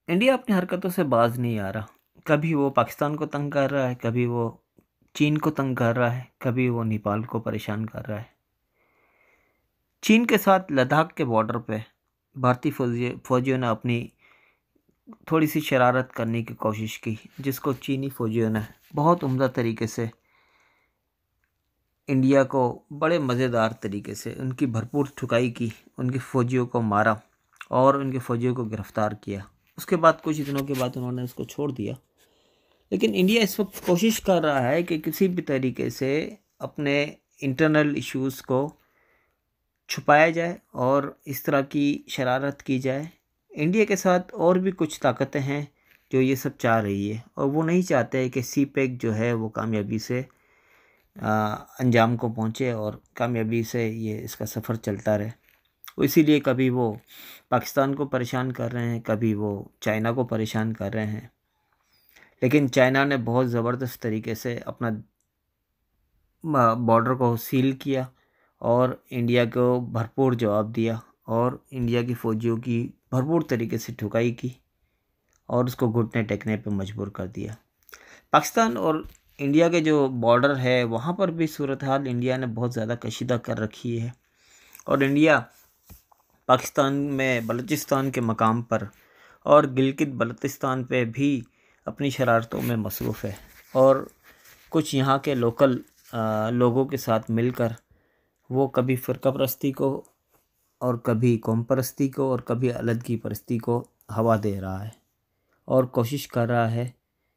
India अपनी हरकतों से बाज नहीं आ रहा। कभी वो पाकिस्तान को तंग कर रहा है, कभी वो चीन को तंग कर रहा है, कभी वो नेपाल को परेशान कर रहा है। चीन के साथ लद्दाख के बॉर्डर पे भारतीय फौजियों ने अपनी थोड़ी सी शरारत करने की कोशिश की, जिसको चीनी फौजियों ने बहुत उम्दा तरीके से इंडिया को बड़े मज़ेदार तरीके से उनकी भरपूर ठुकाई की, उनके फ़ौजियों को मारा और उनके फ़ौजियों को गिरफ़्तार किया। उसके बाद कुछ दिनों के बाद उन्होंने उसको छोड़ दिया। लेकिन इंडिया इस वक्त कोशिश कर रहा है कि किसी भी तरीके से अपने इंटरनल इश्यूज़ को छुपाया जाए और इस तरह की शरारत की जाए। इंडिया के साथ और भी कुछ ताकतें हैं जो ये सब चाह रही है, और वो नहीं चाहते कि सी पैक जो है वो कामयाबी से अंजाम को पहुँचे और कामयाबी से ये इसका सफ़र चलता रहे। इसीलिए कभी वो पाकिस्तान को परेशान कर रहे हैं, कभी वो चाइना को परेशान कर रहे हैं। लेकिन चाइना ने बहुत ज़बरदस्त तरीके से अपना बॉर्डर को सील किया और इंडिया को भरपूर जवाब दिया और इंडिया की फ़ौजियों की भरपूर तरीके से ठुकाई की और उसको घुटने टेकने पर मजबूर कर दिया। पाकिस्तान और इंडिया के जो बॉर्डर है वहाँ पर भी सूरत हाल इंडिया ने बहुत ज़्यादा कशीदा कर रखी है, और इंडिया पाकिस्तान में बलूचिस्तान के मकाम पर और गिलगित बल्तिस्तान पे भी अपनी शरारतों में मसरूफ़ है, और कुछ यहाँ के लोकल लोगों के साथ मिलकर वो कभी फ़िरका परस्ती को और कभी कौम परस्ती को और कभी अलहदगी परस्ती को हवा दे रहा है और कोशिश कर रहा है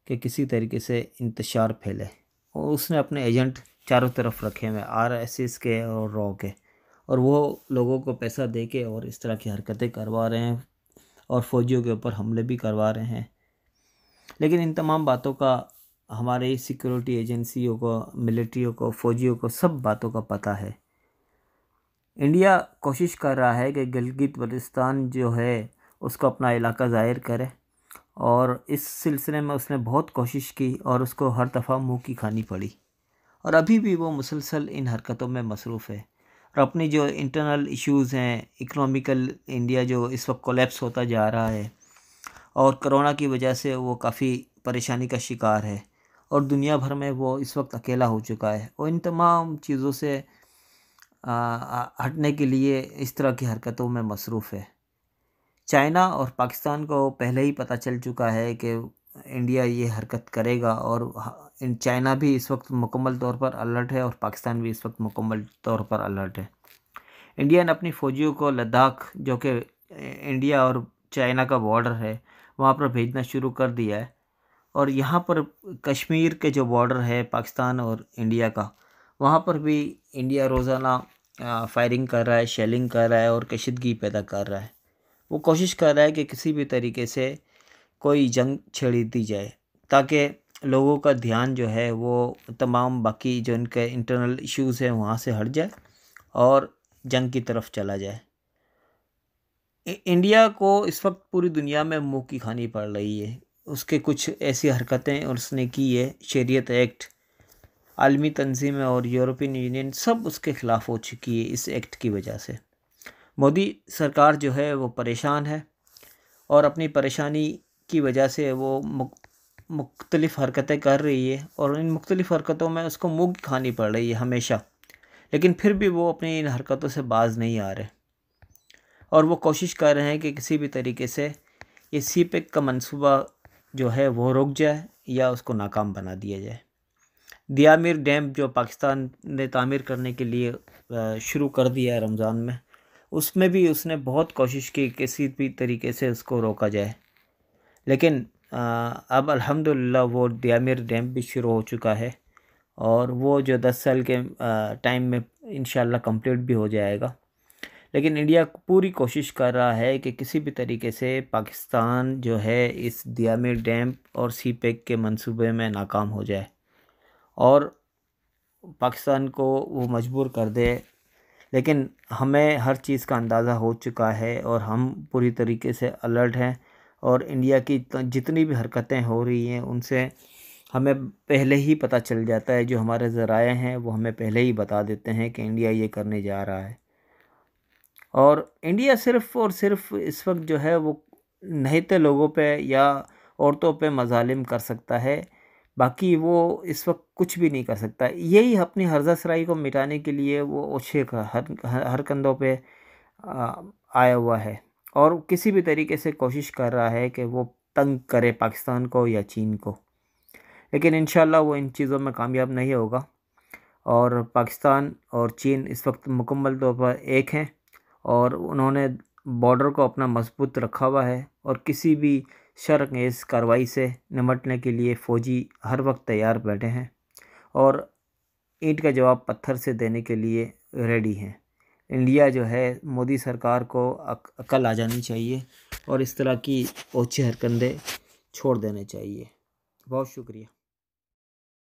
कि किसी तरीके से इंतशार फैले। और उसने अपने एजेंट चारों तरफ रखे हुए आरएसएस के और रॉ के, और वो लोगों को पैसा दे के और इस तरह की हरकतें करवा रहे हैं और फ़ौजियों के ऊपर हमले भी करवा रहे हैं। लेकिन इन तमाम बातों का हमारे सिक्योरिटी एजेंसियों को, मिलिट्रियों को, फ़ौजियों को सब बातों का पता है। इंडिया कोशिश कर रहा है कि गिलगित बल्तिस्तान जो है उसको अपना इलाका ज़ाहिर करे, और इस सिलसिले में उसने बहुत कोशिश की और उसको हर दफ़ा मुँह की खानी पड़ी, और अभी भी वो मुसलसल इन हरकतों में मसरूफ़ है। और अपनी जो इंटरनल इश्यूज़ हैं, इकोनॉमिकल इंडिया जो इस वक्त कोलैप्स होता जा रहा है और कोरोना की वजह से वो काफ़ी परेशानी का शिकार है, और दुनिया भर में वो इस वक्त अकेला हो चुका है, और इन तमाम चीज़ों से हटने के लिए इस तरह की हरकतों में मसरूफ़ है। चाइना और पाकिस्तान को पहले ही पता चल चुका है कि इंडिया ये हरकत करेगा, और चाइना भी इस वक्त मुकम्मल तौर पर अलर्ट है और पाकिस्तान भी इस वक्त मुकम्मल तौर पर अलर्ट है। इंडिया ने अपनी फ़ौजियों को लद्दाख, जो कि इंडिया और चाइना का बॉर्डर है, वहाँ पर भेजना शुरू कर दिया है, और यहाँ पर कश्मीर के जो बॉर्डर है पाकिस्तान और इंडिया का, वहाँ पर भी इंडिया रोज़ाना फायरिंग कर रहा है, शेलिंग कर रहा है और कशीदगी पैदा कर रहा है। वो कोशिश कर रहा है कि किसी भी तरीके से कोई जंग छेड़ी दी जाए, ताकि लोगों का ध्यान जो है वो तमाम बाकी जो इनके इंटरनल इश्यूज़ हैं वहाँ से हट जाए और जंग की तरफ चला जाए। इंडिया को इस वक्त पूरी दुनिया में मुँह की खानी पड़ रही है। उसके कुछ ऐसी हरकतें उसने की है, शरीयत एक्ट, आलमी तंजीमें और यूरोपियन यूनियन सब उसके ख़िलाफ़ हो चुकी है इस एक्ट की वजह से। मोदी सरकार जो है वो परेशान है, और अपनी परेशानी की वजह से वो मुख्तलिफ़ हरकतें कर रही है, और इन मुख्तलिफ़ हरकतों में उसको मुँह की खानी पड़ रही है हमेशा। लेकिन फिर भी वो अपनी इन हरकतों से बाज नहीं आ रहे, और वो कोशिश कर रहे हैं कि किसी भी तरीके से ये सी पैक का मंसूबा जो है वो रुक जाए या उसको नाकाम बना दिया जाए। दियामिर डैम जो पाकिस्तान ने तामीर करने के लिए शुरू कर दिया है रमज़ान में, उसमें भी उसने बहुत कोशिश की किसी भी तरीके से उसको रोका जाए। लेकिन अब अल्हम्दुलिल्लाह वो दियामिर डैम भी शुरू हो चुका है, और वो जो 10 साल के टाइम में इंशाल्लाह कंप्लीट भी हो जाएगा। लेकिन इंडिया पूरी कोशिश कर रहा है कि किसी भी तरीके से पाकिस्तान जो है इस दियामिर डैम और सी पैक के मंसूबे में नाकाम हो जाए और पाकिस्तान को वो मजबूर कर दे। लेकिन हमें हर चीज़ का अंदाज़ा हो चुका है और हम पूरी तरीके से अलर्ट हैं, और इंडिया की जितनी भी हरकतें हो रही हैं उनसे हमें पहले ही पता चल जाता है। जो हमारे ज़राए हैं वो हमें पहले ही बता देते हैं कि इंडिया ये करने जा रहा है, और इंडिया सिर्फ़ और सिर्फ इस वक्त जो है वो नहते लोगों पे या औरतों पे मज़ालिम कर सकता है, बाकी वो इस वक्त कुछ भी नहीं कर सकता। यही अपनी हर्ज़ासराई को मिटाने के लिए वो ओछे का हर कंधों पे आया हुआ है और किसी भी तरीके से कोशिश कर रहा है कि वो तंग करे पाकिस्तान को या चीन को, लेकिन इंशाल्लाह वो इन चीज़ों में कामयाब नहीं होगा। और पाकिस्तान और चीन इस वक्त मुकम्मल तौर पर एक हैं और उन्होंने बॉर्डर को अपना मजबूत रखा हुआ है और किसी भी शरअंगेज़ कार्रवाई से निमटने के लिए फ़ौजी हर वक्त तैयार बैठे हैं और ईंट का जवाब पत्थर से देने के लिए रेडी हैं। इंडिया जो है, मोदी सरकार को अक्ल आ जानी चाहिए और इस तरह की ओछे हरकंदे छोड़ देने चाहिए। बहुत शुक्रिया।